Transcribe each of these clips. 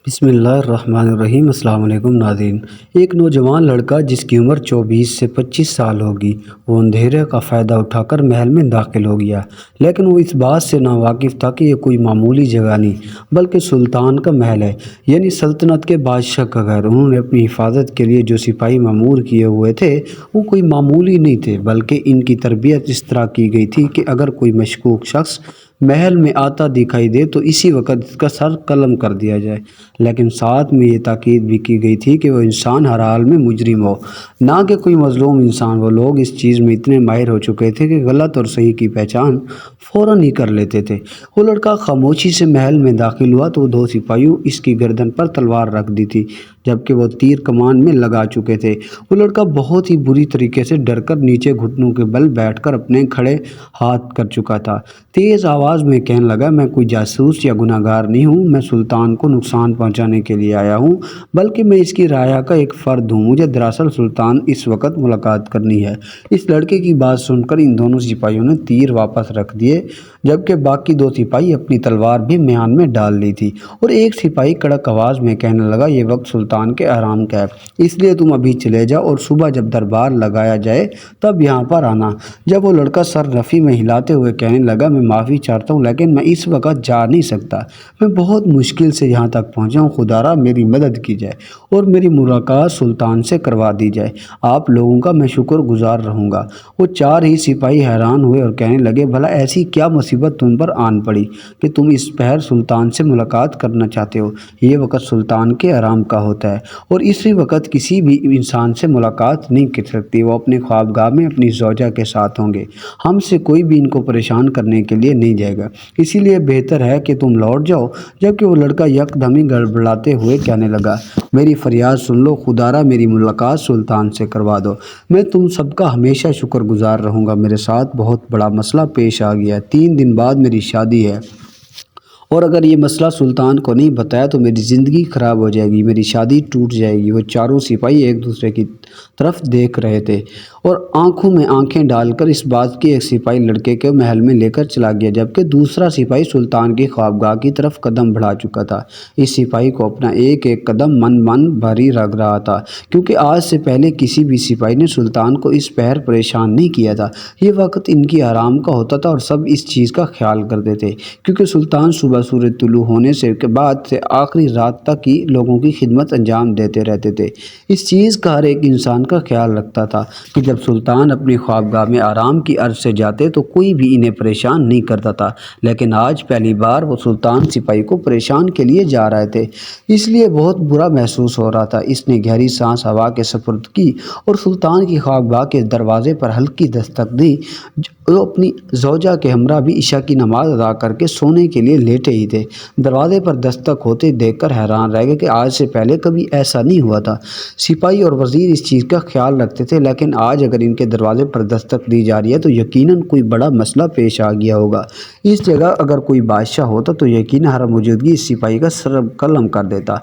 بسم اللہ الرحمن الرحیم۔ السلام علیکم ناظرین۔ ایک نوجوان لڑکا جس کی عمر 24 سے 25 سال ہوگی، وہ اندھیرے کا فائدہ اٹھا کر محل میں داخل ہو گیا، لیکن وہ اس بات سے ناواقف تھا کہ یہ کوئی معمولی جگہ نہیں بلکہ سلطان کا محل ہے، یعنی سلطنت کے بادشاہ کا گھر۔ انہوں نے اپنی حفاظت کے لیے جو سپاہی مامور کیے ہوئے تھے وہ کوئی معمولی نہیں تھے، بلکہ ان کی تربیت اس طرح کی گئی تھی کہ اگر کوئی مشکوک شخص محل میں آتا دکھائی دے تو اسی وقت اس کا سر قلم کر دیا جائے، لیکن ساتھ میں یہ تاکید بھی کی گئی تھی کہ وہ انسان ہر حال میں مجرم ہو، نہ کہ کوئی مظلوم انسان۔ وہ لوگ اس چیز میں اتنے ماہر ہو چکے تھے کہ غلط اور صحیح کی پہچان فوراً ہی کر لیتے تھے۔ وہ لڑکا خاموشی سے محل میں داخل ہوا تو دو سپاہیوں اس کی گردن پر تلوار رکھ دی تھی، جبکہ وہ تیر کمان میں لگا چکے تھے۔ وہ لڑکا بہت ہی بری طریقے سے ڈر کر نیچے گھٹنوں کے بل بیٹھ کر اپنے کھڑے ہاتھ کر چکا تھا۔ تیز آواز میں کہنے لگا، میں کوئی جاسوس یا گناہ گار نہیں ہوں، میں سلطان کو نقصان پہنچانے کے لیے آیا ہوں، بلکہ میں اس کی رعایا کا ایک فرد ہوں۔ مجھے دراصل سلطان اس وقت ملاقات کرنی ہے۔ اس لڑکے کی بات سن کر ان دونوں سپاہیوں نے تیر واپس رکھ دیے، جبکہ باقی دو سپاہی اپنی تلوار بھی میان میں ڈال لی تھی، اور ایک سپاہی کڑک آواز میں کہنے لگا، یہ وقت سلطان کے آرام کا ہے، اس لیے تم ابھی چلے جاؤ اور صبح جب دربار لگایا جائے تب یہاں پر آنا۔ جب وہ لڑکا سر رفع میں ہلاتے ہوئے کہنے لگا، میں معافی چاہتا ہوں لیکن میں اس وقت جا نہیں سکتا، میں بہت مشکل سے یہاں تک پہنچا ہوں، خدا را میری مدد کی جائے اور میری ملاقات سلطان سے کروا دی جائے، آپ لوگوں کا میں شکر گزار رہوں گا۔ وہ چار ہی سپاہی حیران ہوئے اور کہنے لگے، بھلا ایسی کیا مصیبت تم پر آن پڑی کہ تم اس پہر سلطان سے ملاقات کرنا چاہتے ہو؟ یہ وقت سلطان کے آرام کا ہوتا ہے اور اسی وقت کسی بھی انسان سے ملاقات نہیں کر سکتی، وہ اپنے خوابگاہ میں اپنی زوجہ کے ساتھ ہوں گے، ہم سے کوئی بھی ان کو پریشان کرنے کے لیے نہیں جائے گا، اسی لیے بہتر ہے کہ تم لوٹ جاؤ۔ جبکہ وہ لڑکا یکدم ہی گڑبڑاتے ہوئے کہنے لگا، میری فریاد سن لو، خدا را میری ملاقات سلطان سے کروا دو، میں تم سب کا ہمیشہ شکر گزار رہوں گا۔ میرے ساتھ بہت بڑا مسئلہ پیش آ گیا ہے، 3 دن بعد میری شادی ہے، اور اگر یہ مسئلہ سلطان کو نہیں بتایا تو میری زندگی خراب ہو جائے گی، میری شادی ٹوٹ جائے گی۔ وہ چاروں سپاہی ایک دوسرے کی طرف دیکھ رہے تھے اور آنکھوں میں آنکھیں ڈال کر اس بات کی ایک سپاہی لڑکے کے محل میں لے کر چلا گیا، جبکہ دوسرا سپاہی سلطان کی خوابگاہ کی طرف قدم بڑھا چکا تھا۔ اس سپاہی کو اپنا ایک ایک قدم من بھاری لگ رہا تھا، کیونکہ آج سے پہلے کسی بھی سپاہی نے سلطان کو اس پہر پریشان نہیں کیا تھا۔ یہ وقت ان کی آرام کا ہوتا تھا اور سب اس چیز کا خیال کرتے تھے، کیونکہ سلطان صبح سورج طلوع ہونے سے کے بعد سے آخری رات تک ہی لوگوں کی خدمت انجام دیتے رہتے تھے۔ اس چیز کا ہر ایک انسان کا خیال رکھتا تھا کہ جب سلطان اپنی خوابگاہ میں آرام کی عرض سے جاتے تو کوئی بھی انہیں پریشان نہیں کرتا تھا، لیکن آج پہلی بار وہ سلطان سپاہی کو پریشان کے لیے جا رہے تھے، اس لیے بہت برا محسوس ہو رہا تھا۔ اس نے گہری سانس ہوا کے سپرد کی اور سلطان کی خوابگاہ کے دروازے پر ہلکی دستک دی۔ وہ اپنی زوجہ کے ہمراہ بھی عشاء کی نماز ادا کر کے سونے کے لیے لیٹے ہی تھے۔ دروازے پر دستک ہوتے دیکھ کر حیران رہ گئے کہ آج سے پہلے کبھی ایسا نہیں ہوا تھا۔ سپاہی اور وزیر اس چیز کا خیال رکھتے تھے، لیکن آج اگر ان کے دروازے پر دستک دی جا رہی ہے تو یقیناً کوئی بڑا مسئلہ پیش آ گیا ہوگا۔ اس جگہ اگر کوئی بادشاہ ہوتا تو یقیناً ہر موجودگی اس سپاہی کا سر قلم کر دیتا،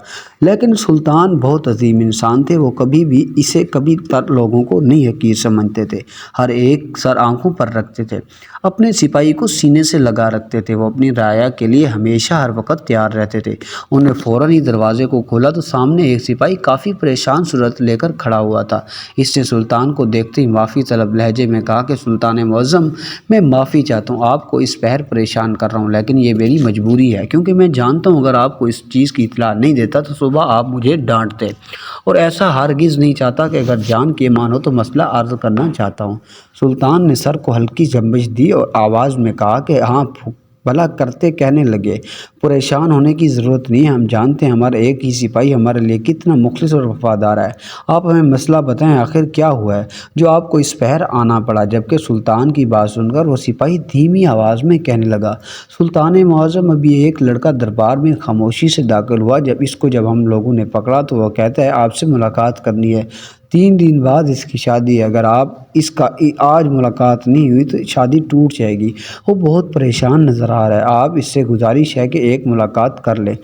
لیکن سلطان بہت عظیم انسان تھے، وہ کبھی بھی اسے کبھی تر لوگوں کو نہیں حقیر سمجھتے تھے، ہر ایک سر آنکھوں پر رکھتے تھے، اپنے سپاہی کو سینے سے لگا رکھتے تھے، وہ اپنی رعایا کے لیے ہمیشہ ہر وقت تیار رہتے تھے۔ انہوں نے فوراً ہی دروازے کو کھولا تو سامنے ایک سپاہی کافی پریشان صورت لے کر کھڑا ہوا تھا۔ اس نے سلطان کو دیکھتے ہی معافی طلب لہجے میں کہا کہ سلطان معظم، میں معافی چاہتا ہوں، آپ کو اس پہر پریشان کر رہا ہوں، لیکن یہ میری مجبوری ہے، کیونکہ میں جانتا ہوں اگر آپ کو اس چیز کی اطلاع نہیں دیتا تو صبح آپ مجھے ڈانٹتے، اور ایسا ہرگز نہیں چاہتا کہ اگر جان کی امان ہو تو مسئلہ عرض کرنا چاہتا ہوں۔ سلطان نے سر کو ہلکی جنبش دی اور آواز میں کہا کہ ہاں بھلا کرتے کہنے لگے، پریشان ہونے کی ضرورت نہیں ہے، ہم جانتے ہیں ہمارا ایک ہی سپاہی ہمارے لیے کتنا مخلص اور وفادار ہے، آپ ہمیں مسئلہ بتائیں، آخر کیا ہوا ہے جو آپ کو اس پہر آنا پڑا؟ جبکہ سلطان کی بات سن کر وہ سپاہی دھیمی آواز میں کہنے لگا، سلطان معظم، ابھی ایک لڑکا دربار میں خاموشی سے داخل ہوا، جب ہم لوگوں نے پکڑا تو وہ کہتا ہے آپ سے ملاقات کرنی ہے، 3 دن بعد اس کی شادی ہے، اگر آپ اس کا آج ملاقات نہیں ہوئی تو شادی ٹوٹ جائے گی۔ وہ بہت پریشان نظر آ رہا ہے، آپ اس سے گزارش ہے کہ ایک ملاقات کر لیں۔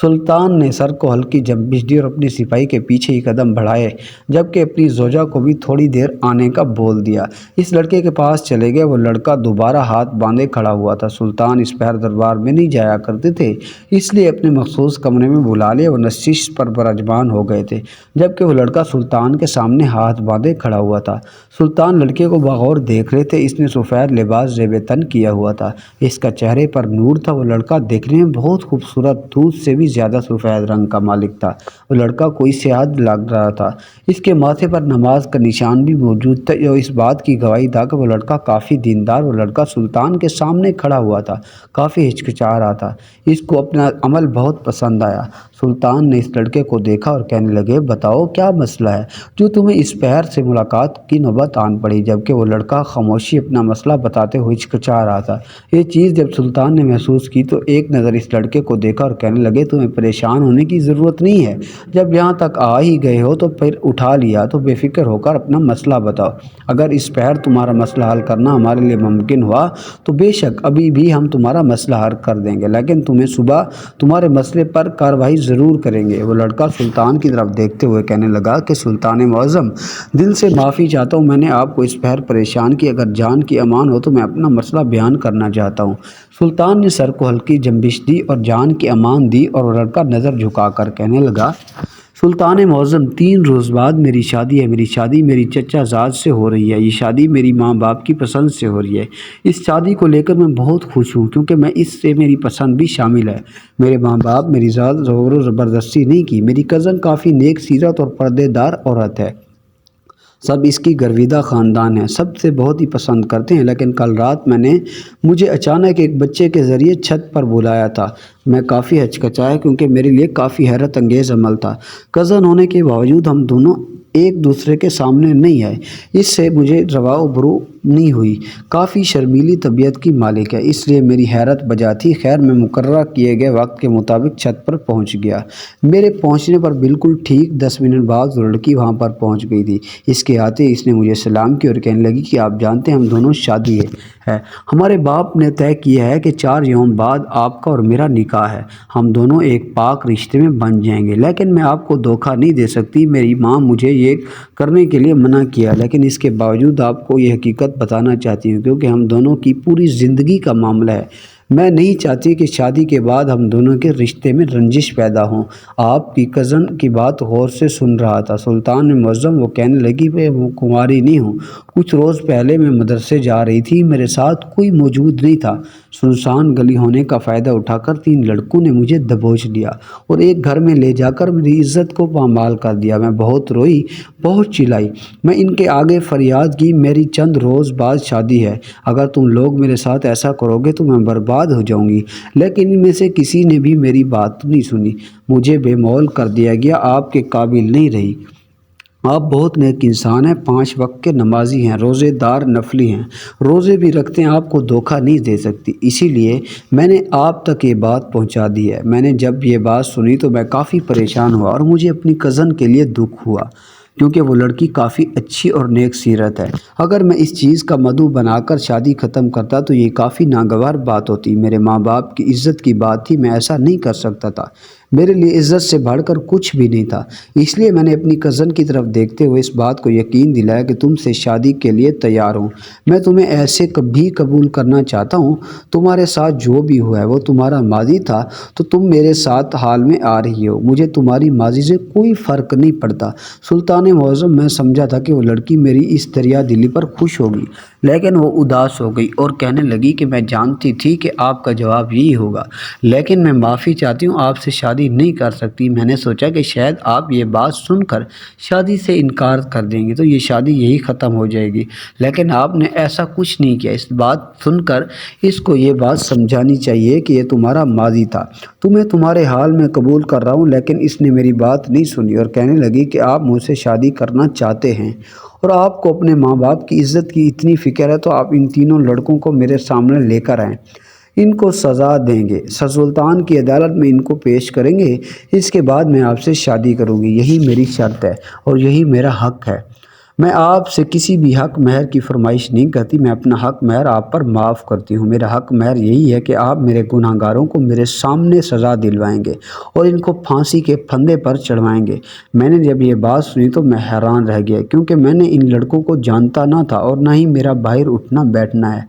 سلطان نے سر کو ہلکی جنبش دی اور اپنے سپاہی کے پیچھے ہی قدم بڑھائے، جبکہ اپنی زوجہ کو بھی تھوڑی دیر آنے کا بول دیا۔ اس لڑکے کے پاس چلے گئے۔ وہ لڑکا دوبارہ ہاتھ باندھے کھڑا ہوا تھا۔ سلطان اس پہر دربار میں نہیں جایا کرتے تھے، اس لیے اپنے مخصوص کمرے میں بلا لیا۔ وہ نشست پر برجمان ہو گئے تھے، جبکہ وہ لڑکا سلطان کے سامنے ہاتھ باندھے کھڑا ہوا تھا۔ سلطان لڑکے کو بغور دیکھ رہے تھے۔ اس نے سفید لباس زیب تن کیا ہوا تھا، اس کا چہرے پر نور تھا۔ وہ لڑکا دیکھنے میں بہت خوبصورت، دودھ سے بھی زیادہ سفید رنگ کا مالک تھا۔ وہ لڑکا کوئی سیاحت لگ رہا تھا، اس کے ماتھے پر نماز کا نشان بھی موجود تھا، جو اس بات کی گواہی تھا کہ وہ لڑکا کافی دیندار۔ وہ لڑکا سلطان کے سامنے کھڑا ہوا تھا، کافی ہچکچا رہا تھا۔ اس کو اپنا عمل بہت پسند آیا۔ سلطان نے اس لڑکے کو دیکھا اور کہنے لگے، بتاؤ کیا مسئلہ ہے جو تمہیں اس پہر سے ملاقات کی نوبت آن پڑی؟ جبکہ وہ لڑکا خاموشی اپنا مسئلہ بتاتے ہوئے ہچکچا رہا تھا۔ یہ چیز جب سلطان نے محسوس کی تو ایک نظر اس لڑکے کو دیکھا اور کہنے لگے، تمہیں پریشان ہونے کی ضرورت نہیں ہے، جب یہاں تک آ ہی گئے ہو تو پھر اٹھا لیا تو بے فکر ہو کر اپنا مسئلہ بتاؤ۔ اگر اس پہر تمہارا مسئلہ حل کرنا ہمارے لیے ممکن ہوا تو بے شک ابھی بھی ہم تمہارا مسئلہ حل کر دیں گے، لیکن تمہیں صبح تمہارے مسئلے پر کارروائی ضرور کریں گے۔ وہ لڑکا سلطان کی طرف دیکھتے ہوئے کہنے لگا کہ سلطان معظم، دل سے معافی چاہتا ہوں، میں نے آپ کو اس پہر پریشان کی۔ اگر جان کی امان ہو تو میں اپنا مسئلہ بیان کرنا چاہتا ہوں۔ سلطان نے سر کو ہلکی جنبش دی اور جان کی امان دی، اور وہ لڑکا نظر جھکا کر کہنے لگا، سلطان معظم، 3 روز بعد میری شادی ہے۔ میری شادی میری چچا زاد سے ہو رہی ہے۔ یہ شادی میری ماں باپ کی پسند سے ہو رہی ہے۔ اس شادی کو لے کر میں بہت خوش ہوں، کیونکہ میں اس سے میری پسند بھی شامل ہے۔ میرے ماں باپ میری ذات زور و زبردستی نہیں کی۔ میری کزن کافی نیک سیرت اور پردے دار عورت ہے، سب اس کی گرویدہ خاندان ہے، سب سے بہت ہی پسند کرتے ہیں۔ لیکن کل رات مجھے اچانک ایک بچے کے ذریعے چھت پر بلایا تھا۔ میں کافی ہچکچایا کیونکہ میرے لیے کافی حیرت انگیز عمل تھا۔ کزن ہونے کے باوجود ہم دونوں ایک دوسرے کے سامنے نہیں آئے، اس سے مجھے روا و برو نہیں ہوئی۔ کافی شرمیلی طبیعت کی مالک ہے، اس لیے میری حیرت بجا تھی۔ خیر، میں مقررہ کیے گئے وقت کے مطابق چھت پر پہنچ گیا۔ میرے پہنچنے پر بالکل ٹھیک 10 منٹ بعد وہ لڑکی وہاں پر پہنچ گئی تھی۔ اس کے آتے اس نے مجھے سلام کیا اور کہنے لگی کہ آپ جانتے ہیں ہم دونوں شادی ہے، ہمارے باپ نے طے کیا ہے کہ 4 یوم بعد آپ کا اور میرا نکاح ہے، ہم دونوں ایک پاک رشتے میں بن جائیں گے۔ لیکن میں آپ کو دھوکہ نہیں دے سکتی، میری ماں مجھے یہ کرنے کے لیے منع کیا، لیکن اس کے باوجود آپ کو یہ حقیقت بتانا چاہتی ہوں کیونکہ ہم دونوں کی پوری زندگی کا معاملہ ہے۔ میں نہیں چاہتی کہ شادی کے بعد ہم دونوں کے رشتے میں رنجش پیدا ہوں۔ آپ کی کزن کی بات غور سے سن رہا تھا۔ سلطان معظم، وہ کہنے لگی، میں وہ کماری نہیں ہوں، کچھ روز پہلے میں مدرسے جا رہی تھی، میرے ساتھ کوئی موجود نہیں تھا۔ سنسان گلی ہونے کا فائدہ اٹھا کر 3 لڑکوں نے مجھے دبوچ لیا اور ایک گھر میں لے جا کر میری عزت کو پامال کر دیا۔ میں بہت روئی، بہت چلائی، میں ان کے آگے فریاد کی، میری چند روز بعد شادی ہے، اگر تم لوگ میرے ساتھ ایسا کرو گے تو میں برباد ہو جاؤں گی۔ لیکن ان میں سے کسی نے بھی میری بات نہیں سنی، مجھے بے مول کر دیا گیا، آپ کے قابل نہیں رہی۔ آپ بہت نیک انسان ہیں، 5 وقت کے نمازی ہیں، روزے دار، نفلی ہیں، روزے بھی رکھتے ہیں، آپ کو دھوکہ نہیں دے سکتی، اسی لیے میں نے آپ تک یہ بات پہنچا دی ہے۔ میں نے جب یہ بات سنی تو میں کافی پریشان ہوا اور مجھے اپنی کزن کے لیے دکھ ہوا، کیونکہ وہ لڑکی کافی اچھی اور نیک سیرت ہے۔ اگر میں اس چیز کا مدعو بنا کر شادی ختم کرتا تو یہ کافی ناگوار بات ہوتی، میرے ماں باپ کی عزت کی بات تھی، میں ایسا نہیں کر سکتا تھا، میرے لیے عزت سے بڑھ کر کچھ بھی نہیں تھا۔ اس لیے میں نے اپنی کزن کی طرف دیکھتے ہوئے اس بات کو یقین دلایا کہ تم سے شادی کے لیے تیار ہوں، میں تمہیں ایسے کبھی قبول کرنا چاہتا ہوں۔ تمہارے ساتھ جو بھی ہوا ہے وہ تمہارا ماضی تھا، تو تم میرے ساتھ حال میں آ رہی ہو، مجھے تمہاری ماضی سے کوئی فرق نہیں پڑتا۔ سلطان معظم، میں سمجھا تھا کہ وہ لڑکی میری اس دریا دلی پر خوش ہوگی، لیکن وہ اداس ہو گئی اور کہنے لگی کہ میں جانتی تھی کہ آپ کا جواب یہی ہوگا، لیکن میں معافی چاہتی ہوں، آپ سے شادی نہیں کر سکتی۔ میں نے سوچا کہ شاید آپ یہ بات سن کر شادی سے انکار کر دیں گے تو یہ شادی یہی ختم ہو جائے گی، لیکن آپ نے ایسا کچھ نہیں کیا۔ اس بات سن کر اس کو یہ بات سمجھانی چاہیے کہ یہ تمہارا ماضی تھا، تمہیں تمہارے حال میں قبول کر رہا ہوں۔ لیکن اس نے میری بات نہیں سنی اور کہنے لگی کہ آپ مجھ سے شادی کرنا چاہتے ہیں اور آپ کو اپنے ماں باپ کی عزت کی اتنی فکر ہے تو آپ ان تینوں لڑکوں کو میرے سامنے لے کر آئیں۔ ان کو سزا دیں گے، سلطان کی عدالت میں ان کو پیش کریں گے، اس کے بعد میں آپ سے شادی کروں گی، یہی میری شرط ہے اور یہی میرا حق ہے۔ میں آپ سے کسی بھی حق مہر کی فرمائش نہیں کرتی، میں اپنا حق مہر آپ پر معاف کرتی ہوں۔ میرا حق مہر یہی ہے کہ آپ میرے گناہ گاروں کو میرے سامنے سزا دلوائیں گے اور ان کو پھانسی کے پھندے پر چڑھوائیں گے۔ میں نے جب یہ بات سنی تو میں حیران رہ گیا، کیونکہ میں نے ان لڑکوں کو جانتا نہ تھا اور نہ ہی میرا باہر اٹھنا بیٹھنا ہے۔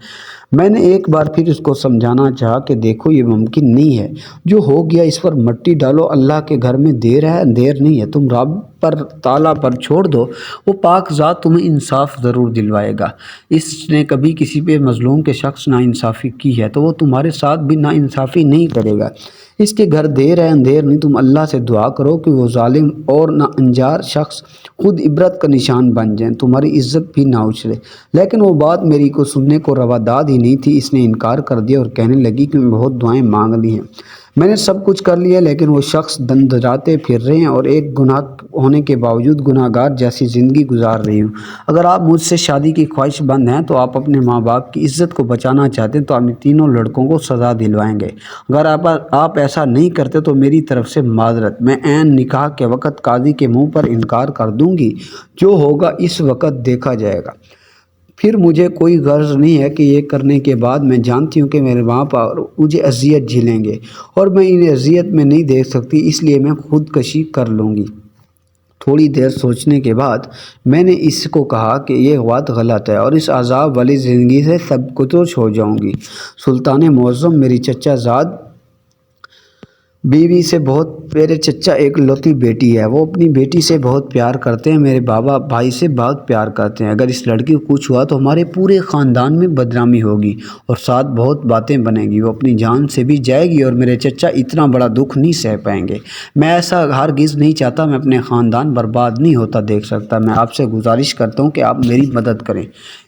میں نے ایک بار پھر اس کو سمجھانا چاہا کہ دیکھو یہ ممکن نہیں ہے، جو ہو گیا اس پر مٹی ڈالو، اللہ کے گھر میں دیر ہے اندھیر نہیں ہے، تم رب پر تعالیٰ پر چھوڑ دو، وہ پاک ذات تمہیں انصاف ضرور دلوائے گا۔ اس نے کبھی کسی پہ مظلوم کے شخص ناانصافی کی ہے تو وہ تمہارے ساتھ بھی ناانصافی نہیں کرے گا۔ اس کے گھر دیر ہے اندھیر نہیں، تم اللہ سے دعا کرو کہ وہ ظالم اور ناانجار شخص خود عبرت کا نشان بن جائیں، تمہاری عزت بھی نہ اچھلے۔ لیکن وہ بات میری کو سننے کو رواداد ہی نہیں تھی، اس نے انکار کر دیا اور کہنے لگی کہ میں بہت دعائیں مانگ لی ہیں، میں نے سب کچھ کر لیا، لیکن وہ شخص دندراتے پھر رہے ہیں اور ایک گناہ ہونے کے باوجود گناہ گار جیسی زندگی گزار رہی ہوں۔ اگر آپ مجھ سے شادی کی خواہش مند ہیں تو آپ اپنے ماں باپ کی عزت کو بچانا چاہتے ہیں تو ہم تینوں لڑکوں کو سزا دلوائیں گے۔ اگر آپ ایسا نہیں کرتے تو میری طرف سے معذرت، میں عین نکاح کے وقت قاضی کے منہ پر انکار کر دوں گی، جو ہوگا اس وقت دیکھا جائے گا۔ پھر مجھے کوئی غرض نہیں ہے کہ یہ کرنے کے بعد میں جانتی ہوں کہ میرے ماں باپ مجھے اذیت جھیلیں گے اور میں انہیں اذیت میں نہیں دیکھ سکتی، اس لیے میں خودکشی کر لوں گی۔ تھوڑی دیر سوچنے کے بعد میں نے اس کو کہا کہ یہ بات غلط ہے اور اس عذاب والی زندگی سے سب کچھ ہو جاؤں گی۔ سلطان معظم میری چچا زاد بیوی سے میرے چچا ایک لوتی بیٹی ہے، وہ اپنی بیٹی سے بہت پیار کرتے ہیں، میرے بابا بھائی سے بہت پیار کرتے ہیں۔ اگر اس لڑکی کو کچھ ہوا تو ہمارے پورے خاندان میں بدنامی ہوگی اور ساتھ بہت باتیں بنیں گی، وہ اپنی جان سے بھی جائے گی اور میرے چچا اتنا بڑا دکھ نہیں سہ پائیں گے۔ میں ایسا ہرگز نہیں چاہتا، میں اپنے خاندان برباد نہیں ہوتا دیکھ سکتا۔ میں آپ سے گزارش کرتا ہوں کہ آپ میری مدد کریں،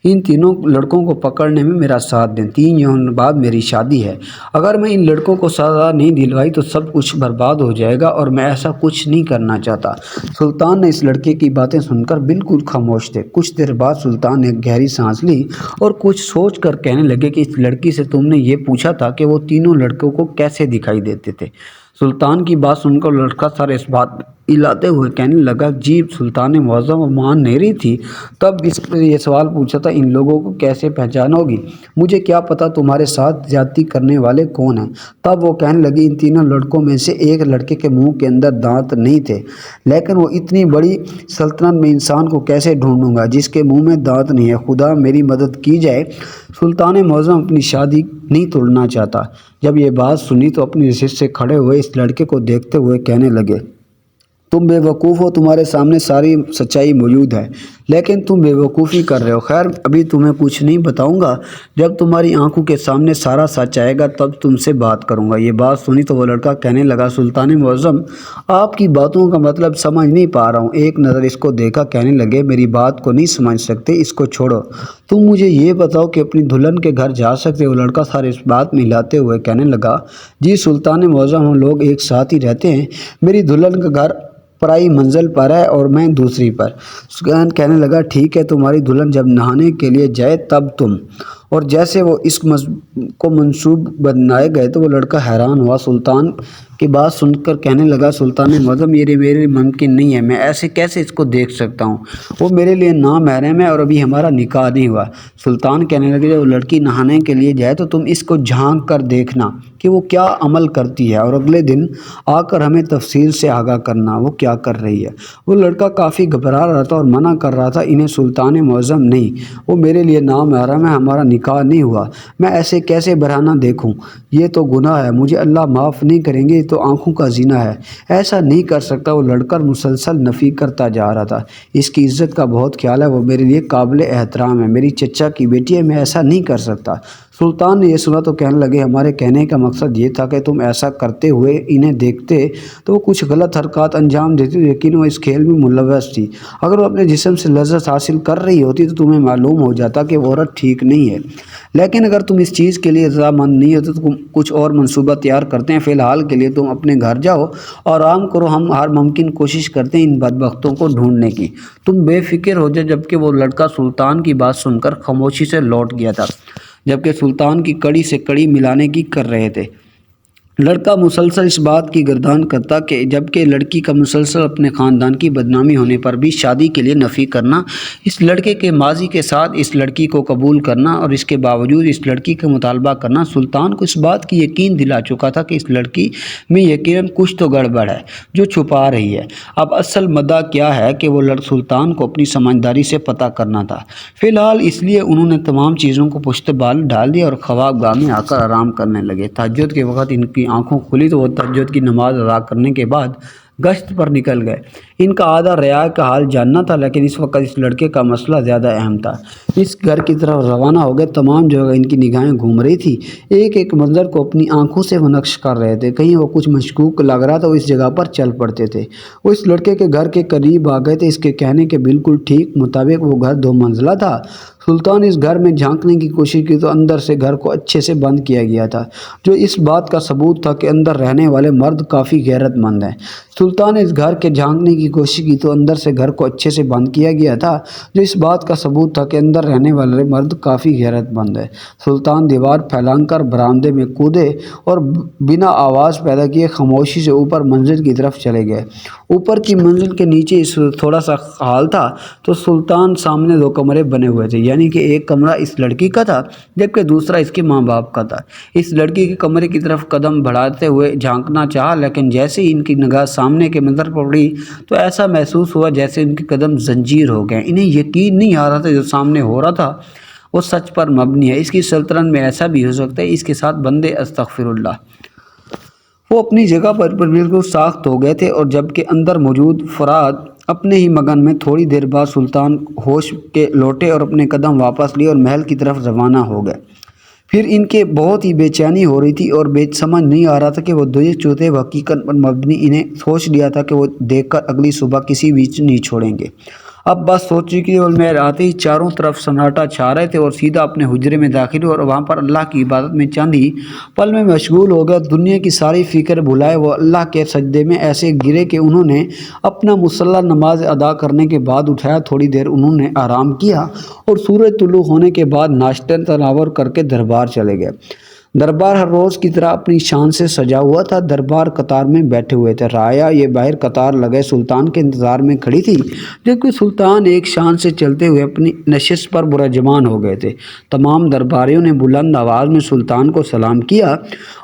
ان تینوں لڑکوں کو پکڑنے میں میرا ساتھ دیں۔ 3 مہینے بعد میری شادی ہے، اگر میں ان لڑکوں کو سزا نہیں دلوائی تو سب کچھ برباد ہو جائے گا اور میں ایسا کچھ نہیں کرنا چاہتا۔ سلطان نے اس لڑکے کی باتیں سن کر بالکل خاموش تھے۔ کچھ دیر بعد سلطان نے گہری سانس لی اور کچھ سوچ کر کہنے لگے کہ اس لڑکی سے تم نے یہ پوچھا تھا کہ وہ تینوں لڑکوں کو کیسے دکھائی دیتے تھے؟ سلطان کی بات سن کر لڑکا سر اس بات ہلاتے ہوئے کہنے لگا، جی سلطان معظم، وہ مان نہیں رہی تھی، تب اس نے یہ سوال پوچھا تھا ان لوگوں کو کیسے پہچانو گی؟ مجھے کیا پتا تمہارے ساتھ زیادتی کرنے والے کون ہیں؟ تب وہ کہنے لگی، ان تینوں لڑکوں میں سے ایک لڑکے کے منہ کے اندر دانت نہیں تھے، لیکن وہ اتنی بڑی سلطنت میں انسان کو کیسے ڈھونڈوں گا جس کے منہ میں دانت نہیں ہے؟ خدا میری مدد کی جائے۔ سلطان معظم اپنی شادی نہیں توڑنا چاہتا۔ جب یہ بات سنی تو اپنی نشست سے کھڑے ہوئے اس لڑکے کو دیکھتے ہوئے کہنے لگے، تم بے وقوف ہو، تمہارے سامنے ساری سچائی موجود ہے، لیکن تم بے وقوفی کر رہے ہو۔ خیر، ابھی تمہیں کچھ نہیں بتاؤں گا، جب تمہاری آنکھوں کے سامنے سارا سچ آئے گا تب تم سے بات کروں گا۔ یہ بات سنی تو وہ لڑکا کہنے لگا، سلطان معظم، آپ کی باتوں کا مطلب سمجھ نہیں پا رہا ہوں۔ ایک نظر اس کو دیکھا، کہنے لگے، میری بات کو نہیں سمجھ سکتے، اس کو چھوڑو، تم مجھے یہ بتاؤ کہ اپنی دلہن کے گھر جا سکتے ہو؟ لڑکا سر اس بات میں ہلاتے ہوئے کہنے لگا، جی سلطان معظم، ہم لوگ ایک ساتھ ہی رہتے ہیں، میری دلہن کا گھر پرائی منزل پر ہے اور میں دوسری پر۔ کہنے لگا، ٹھیک ہے، تمہاری دلہن جب نہانے کے لیے جائے تب تم۔ اور جیسے وہ اس کو منسوب بنائے گئے تو وہ لڑکا حیران ہوا۔ سلطان کی بات سن کر کہنے لگا، سلطان معظم، یہ میرے ممکن نہیں ہے، میں ایسے کیسے اس کو دیکھ سکتا ہوں؟ وہ میرے لیے نامحرم ہے اور ابھی ہمارا نکاح نہیں ہوا۔ سلطان کہنے لگے، جب لڑکی نہانے کے لیے جائے تو تم اس کو جھانک کر دیکھنا کہ وہ کیا عمل کرتی ہے اور اگلے دن آ کر ہمیں تفصیل سے آگاہ کرنا وہ کیا کر رہی ہے۔ وہ لڑکا کافی گھبرا رہا تھا اور منع کر رہا تھا، انہیں سلطان معظم نہیں، وہ میرے لیے نامحرم ہے، ہمارا نکاح نہیں ہوا، میں ایسے کیسے برہنہ دیکھوں؟ یہ تو گناہ ہے، مجھے اللہ معاف نہیں کریں گے، یہ تو آنکھوں کا زنا ہے، ایسا نہیں کر سکتا۔ وہ لڑکا مسلسل نفی کرتا جا رہا تھا، اس کی عزت کا بہت خیال ہے، وہ میرے لیے قابل احترام ہے، میری چچا کی بیٹی ہے، میں ایسا نہیں کر سکتا۔ سلطان نے یہ سنا تو کہنے لگے، ہمارے کہنے کا مقصد یہ تھا کہ تم ایسا کرتے ہوئے انہیں دیکھتے تو وہ کچھ غلط حرکات انجام دیتی، لیکن وہ اس کھیل میں ملوث تھی۔ اگر وہ اپنے جسم سے لذت حاصل کر رہی ہوتی تو تمہیں معلوم ہو جاتا کہ وہ عورت ٹھیک نہیں ہے، لیکن اگر تم اس چیز کے لیے رضامند نہیں ہوتے تو کچھ اور منصوبہ تیار کرتے ہیں۔ فی الحال کے لیے تم اپنے گھر جاؤ اور آرام کرو، ہم ہر ممکن کوشش کرتے ہیں ان بدبختوں کو ڈھونڈنے کی، تم بے فکر ہو جاؤ۔ جبکہ وہ لڑکا سلطان کی بات سن کر خاموشی سے لوٹ گیا تھا۔ جبکہ سلطان کی کڑی سے کڑی ملانے کی کر رہے تھے۔ لڑکا مسلسل اس بات کی گردان کرتا کہ جبکہ لڑکی کا مسلسل اپنے خاندان کی بدنامی ہونے پر بھی شادی کے لیے نفی کرنا، اس لڑکے کے ماضی کے ساتھ اس لڑکی کو قبول کرنا اور اس کے باوجود اس لڑکی کا مطالبہ کرنا سلطان کو اس بات کی یقین دلا چکا تھا کہ اس لڑکی میں یقیناً کچھ تو گڑبڑ ہے جو چھپا رہی ہے۔ اب اصل مدعا کیا ہے کہ وہ سلطان کو اپنی سمجھداری سے پتہ کرنا تھا۔ فی الحال اس لیے انہوں نے تمام چیزوں کو پشت بال ڈال دیا اور خواب گاہ میں آ کر آرام کرنے لگے۔ تہجد کے وقت ان کی آنکھوں کھلی تو وہ تہجد کی نماز ادا کرنے کے بعد گشت پر نکل گئے۔ ان کا آدھا رعایا کا حال جاننا تھا، لیکن اس وقت اس لڑکے کا مسئلہ زیادہ اہم تھا۔ اس گھر کی طرف روانہ ہو گئے۔ تمام جگہ ان کی نگاہیں گھوم رہی تھی، ایک ایک منظر کو اپنی آنکھوں سے وہ نقش کر رہے تھے۔ کہیں وہ کچھ مشکوک لگ رہا تھا وہ اس جگہ پر چل پڑتے تھے۔ وہ اس لڑکے کے گھر کے قریب آ گئے تھے۔ اس کے کہنے کے بالکل ٹھیک مطابق وہ گھر 2 منزلہ تھا۔ سلطان اس گھر میں جھانکنے کی کوشش کی تو اندر سے گھر کو اچھے سے بند کیا گیا تھا، جو اس بات کا ثبوت تھا کہ اندر رہنے والے مرد کافی غیرت مند ہیں۔ سلطان اس گھر کے جھانکنے کی کوشش کی تو اندر سے گھر کو اچھے سے بند کیا گیا تھا، جو اس بات کا ثبوت تھا کہ اندر رہنے والے مرد کافی غیرت مند ہیں۔ سلطان دیوار پھیلان کر برآمدے میں کودے اور بنا آواز پیدا کیے خاموشی سے اوپر منزل کی طرف چلے گئے۔ اوپر کی منزل کے نیچے تھوڑا سا ہال تھا تو سلطان سامنے 2 کمرے بنے ہوئے تھے، یعنی کہ ایک کمرہ اس لڑکی کا تھا جبکہ دوسرا اس کے ماں باپ کا تھا۔ اس لڑکی کے کمرے کی طرف قدم بڑھاتے ہوئے جھانکنا چاہا، لیکن جیسے ہی ان کی نگاہ سامنے کے منظر پر پڑی تو ایسا محسوس ہوا جیسے ان کے قدم زنجیر ہو گئے۔ انہیں یقین نہیں آ رہا تھا جو سامنے ہو رہا تھا وہ سچ پر مبنی ہے۔ اس کی سلطنت میں ایسا بھی ہو سکتا ہے اس کے ساتھ بندے استغفر اللہ۔ وہ اپنی جگہ پر بالکل ساخت ہو گئے تھے اور جبکہ اندر موجود فراد اپنے ہی مگن میں۔ تھوڑی دیر بعد سلطان ہوش کے لوٹے اور اپنے قدم واپس لیے اور محل کی طرف روانہ ہو گئے۔ پھر ان کے بہت ہی بے چینی ہو رہی تھی اور سمجھ نہیں آ رہا تھا کہ وہ 2 چوتھے حقیقت پر مبنی انہیں سوچ لیا تھا کہ وہ دیکھ کر اگلی صبح کسی بیچ نہیں چھوڑیں گے۔ اب بس سوچی کہ اور میں آتے ہی چاروں طرف سناٹا چھا رہے تھے اور سیدھا اپنے حجرے میں داخل ہوئے اور وہاں پر اللہ کی عبادت میں چند ہی پل میں مشغول ہو گئے۔ دنیا کی ساری فکر بھلائے وہ اللہ کے سجدے میں ایسے گرے کہ انہوں نے اپنا مصلی نماز ادا کرنے کے بعد اٹھایا۔ تھوڑی دیر انہوں نے آرام کیا اور سورج طلوع ہونے کے بعد ناشتہ تناور کر کے دربار چلے گئے۔ دربار ہر روز کی طرح اپنی شان سے سجا ہوا تھا۔ دربار قطار میں بیٹھے ہوئے تھے۔ رعایا یہ باہر قطار لگے سلطان کے انتظار میں کھڑی تھی، جبکہ سلطان ایک شان سے چلتے ہوئے اپنی نشست پر برجمان ہو گئے تھے۔ تمام درباریوں نے بلند آواز میں سلطان کو سلام کیا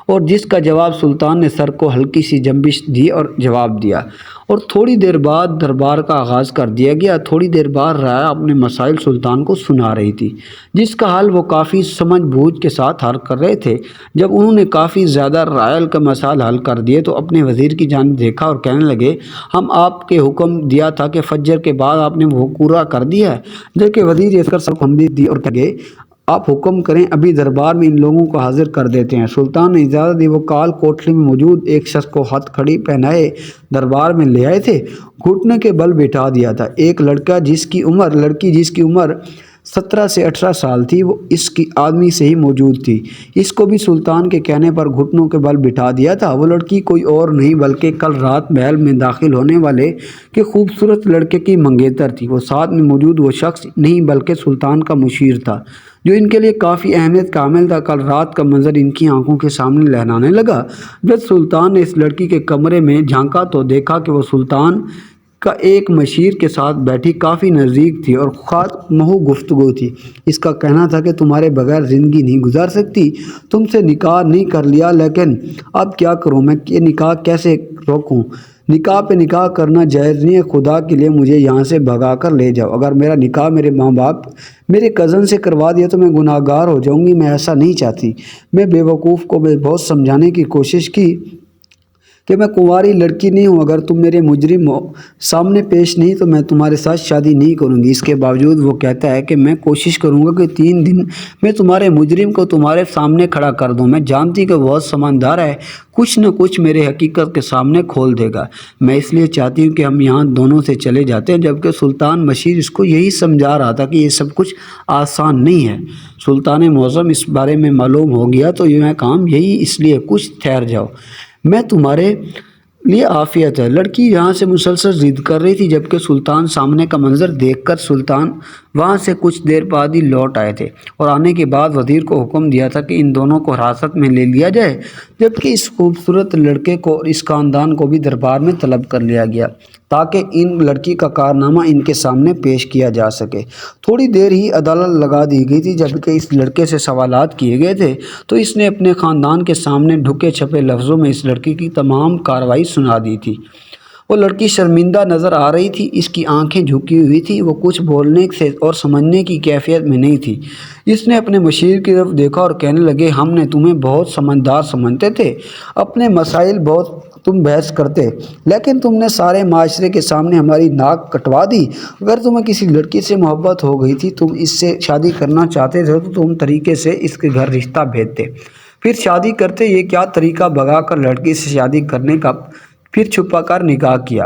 اور جس کا جواب سلطان نے سر کو ہلکی سی جنبش دی اور جواب دیا، اور تھوڑی دیر بعد دربار کا آغاز کر دیا گیا۔ تھوڑی دیر بعد رعایا اپنے مسائل سلطان کو سنا رہی تھی، جس کا حل وہ کافی سمجھ بوجھ کے ساتھ حل کر رہے تھے۔ جب انہوں نے کافی زیادہ رائل کا مسائل حل کر دیے تو اپنے وزیر کی جانب دیکھا اور کہنے لگے، ہم آپ کے حکم دیا تھا کہ فجر کے بعد آپ نے وہ پورا کر دیا ہے۔ جبکہ وزیر اس کر سب حمدی دی اور کہے آپ حکم کریں، ابھی دربار میں ان لوگوں کو حاضر کر دیتے ہیں۔ سلطان نے اجازت دی۔ وہ کال کوٹلی میں موجود ایک شخص کو ہتھ کھڑی پہنائے دربار میں لے آئے تھے، گھٹنے کے بل بٹھا دیا تھا۔ ایک لڑکی جس کی عمر 17 سے 18 سال تھی، وہ اس کی آدمی سے ہی موجود تھی۔ اس کو بھی سلطان کے کہنے پر گھٹنوں کے بل بٹھا دیا تھا۔ وہ لڑکی کوئی اور نہیں بلکہ کل رات محل میں داخل ہونے والے کے خوبصورت لڑکے کی منگیتر تھی۔ وہ ساتھ میں موجود وہ شخص نہیں بلکہ سلطان کا مشیر تھا، جو ان کے لیے کافی اہمیت کا حامل تھا۔ کل رات کا منظر ان کی آنکھوں کے سامنے لہرانے لگا۔ جب سلطان نے اس لڑکی کے کمرے میں جھانکا تو دیکھا کہ وہ سلطان کا ایک مشیر کے ساتھ بیٹھی کافی نزدیک تھی اور خواہ مخواہ گفتگو تھی۔ اس کا کہنا تھا کہ تمہارے بغیر زندگی نہیں گزار سکتی، تم سے نکاح نہیں کر لیا، لیکن اب کیا کروں، میں یہ نکاح کیسے روکوں؟ نکاح پہ نکاح کرنا جائز نہیں ہے، خدا کے لیے مجھے یہاں سے بھگا کر لے جاؤ۔ اگر میرا نکاح میرے ماں باپ میرے کزن سے کروا دیا تو میں گناہ گار ہو جاؤں گی، میں ایسا نہیں چاہتی۔ میں بیوقوف کو بہت سمجھانے کی کوشش کی کہ میں کنواری لڑکی نہیں ہوں، اگر تم میرے مجرم سامنے پیش نہیں تو میں تمہارے ساتھ شادی نہیں کروں گی۔ اس کے باوجود وہ کہتا ہے کہ میں کوشش کروں گا کہ 3 دن میں تمہارے مجرم کو تمہارے سامنے کھڑا کر دوں۔ میں جانتی کہ وہ بہت سمجھدار ہے، کچھ نہ کچھ میرے حقیقت کے سامنے کھول دے گا۔ میں اس لیے چاہتی ہوں کہ ہم یہاں دونوں سے چلے جاتے ہیں۔ جبکہ سلطان مشیر اس کو یہی سمجھا رہا تھا کہ یہ سب کچھ آسان نہیں ہے۔ سلطان معظم اس بارے میں معلوم ہو گیا تو یہ کام یہی، اس لیے کچھ ٹھہر جاؤ، میں تمہارے لیے عافیت ہے۔ لڑکی یہاں سے مسلسل ضد کر رہی تھی، جبکہ سلطان سامنے کا منظر دیکھ کر سلطان وہاں سے کچھ دیر بعد ہی لوٹ آئے تھے، اور آنے کے بعد وزیر کو حکم دیا تھا کہ ان دونوں کو حراست میں لے لیا جائے، جبکہ اس خوبصورت لڑکے کو اور اس خاندان کو بھی دربار میں طلب کر لیا گیا تاکہ ان لڑکی کا کارنامہ ان کے سامنے پیش کیا جا سکے۔ تھوڑی دیر ہی عدالت لگا دی گئی تھی۔ جبکہ اس لڑکے سے سوالات کیے گئے تھے تو اس نے اپنے خاندان کے سامنے ڈھکے چھپے لفظوں میں اس لڑکی کی تمام کارروائی سنا دی تھی۔ وہ لڑکی شرمندہ نظر آ رہی تھی، اس کی آنکھیں جھکی ہوئی تھی، وہ کچھ بولنے سے اور سمجھنے کی کیفیت میں نہیں تھی۔ اس نے اپنے مشیر کی طرف دیکھا اور کہنے لگے، ہم نے تمہیں بہت سمجھدار سمجھتے تھے، اپنے مسائل بہت تم بحث کرتے، لیکن تم نے سارے معاشرے کے سامنے ہماری ناک کٹوا دی۔ اگر تمہیں کسی لڑکی سے محبت ہو گئی تھی، تم اس سے شادی کرنا چاہتے تھے تو تم طریقے سے اس کے گھر رشتہ بھیجتے، پھر شادی کرتے۔ یہ کیا طریقہ بھگا کر لڑکی سے شادی کرنے کا، پھر چھپا کر نکاح کیا۔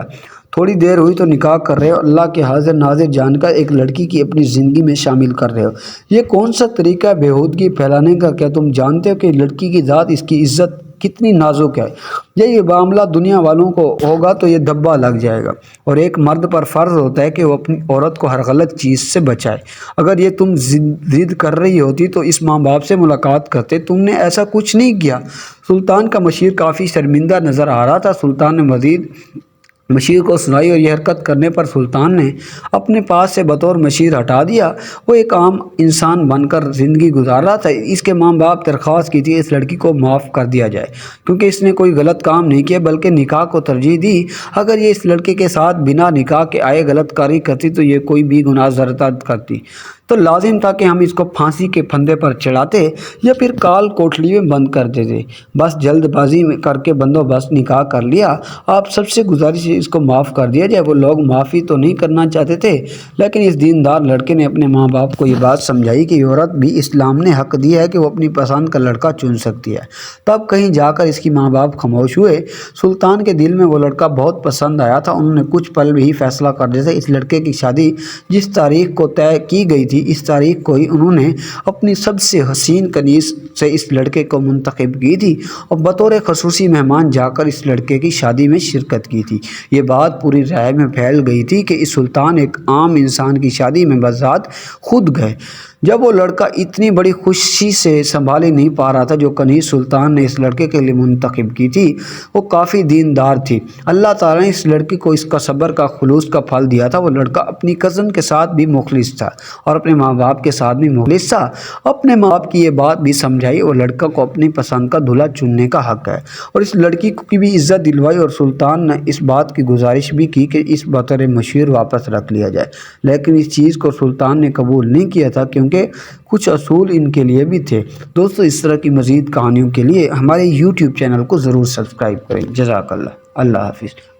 تھوڑی دیر ہوئی تو نکاح کر رہے ہو، اللہ کے حاضر ناظر جان کر ایک لڑکی کی اپنی زندگی میں شامل کر رہے ہو۔ یہ کون سا طریقہ ہے بیہودگی پھیلانے کا؟ کیا تم جانتے ہو کہ لڑکی کی ذات، اس کی عزت کتنی نازک ہے؟ یہ معاملہ دنیا والوں کو ہوگا تو یہ دھبا لگ جائے گا، اور ایک مرد پر فرض ہوتا ہے کہ وہ اپنی عورت کو ہر غلط چیز سے بچائے۔ اگر یہ تم ضد کر رہی ہوتی تو اس ماں باپ سے ملاقات کرتے، تم نے ایسا کچھ نہیں کیا۔ سلطان کا مشیر کافی شرمندہ نظر آ رہا تھا۔ سلطان نے مزید مشیر کو سنائی، اور یہ حرکت کرنے پر سلطان نے اپنے پاس سے بطور مشیر ہٹا دیا۔ وہ ایک عام انسان بن کر زندگی گزار رہا تھا۔ اس کے ماں باپ درخواست کی تھی اس لڑکی کو معاف کر دیا جائے، کیونکہ اس نے کوئی غلط کام نہیں کیا بلکہ نکاح کو ترجیح دی۔ اگر یہ اس لڑکے کے ساتھ بنا نکاح کے آئے غلط کاری کرتی تو یہ کوئی بھی گناہ زرتد کرتی تو لازم تھا کہ ہم اس کو پھانسی کے پھندے پر چڑھاتے یا پھر کال کوٹلی میں بند کر دیتے۔ بس جلد بازی میں کر کے بندوبست نکاح کر لیا۔ آپ سب سے گزارش ہے اس کو معاف کر دیا جائے۔ وہ لوگ معافی تو نہیں کرنا چاہتے تھے، لیکن اس دیندار لڑکے نے اپنے ماں باپ کو یہ بات سمجھائی کہ عورت بھی اسلام نے حق دیا ہے کہ وہ اپنی پسند کا لڑکا چن سکتی ہے۔ تب کہیں جا کر اس کی ماں باپ خاموش ہوئے۔ سلطان کے دل میں وہ لڑکا بہت پسند آیا تھا۔ انہوں نے کچھ پل بھی فیصلہ کر دیا تھا۔ اس لڑکے کی شادی جس تاریخ کو طے کی گئی تھی، اس تاریخ کو ہی انہوں نے اپنی سب سے حسین کنیز سے اس لڑکے کو منتخب کی تھی اور بطور خصوصی مہمان جا کر اس لڑکے کی شادی میں شرکت کی تھی۔ یہ بات پوری رائے میں پھیل گئی تھی کہ اس سلطان ایک عام انسان کی شادی میں بذات خود گئے۔ جب وہ لڑکا اتنی بڑی خوشی سے سنبھال ہی نہیں پا رہا تھا جو کنیز سلطان نے اس لڑکے کے لیے منتخب کی تھی، وہ کافی دیندار تھی۔ اللہ تعالیٰ نے اس لڑکی کو اس کا صبر کا خلوص کا پھل دیا تھا۔ وہ لڑکا اپنی کزن کے ساتھ بھی مخلص تھا اور اپنے ماں باپ کے ساتھ بھی مخلص تھا۔ اپنے ماں باپ کی یہ بات بھی سمجھائی اور لڑکا کو اپنی پسند کا دلہا چننے کا حق ہے، اور اس لڑکی کی بھی عزت دلوائی۔ اور سلطان نے اس بات کی گزارش بھی کی کہ اس بطور مشیر واپس رکھ لیا جائے، لیکن اس چیز کو سلطان نے قبول نہیں کیا تھا کیونکہ کچھ اصول ان کے لیے بھی تھے۔ دوستو، اس طرح کی مزید کہانیوں کے لیے ہمارے YouTube چینل کو ضرور سبسکرائب کریں۔ جزاک اللہ۔ اللہ حافظ۔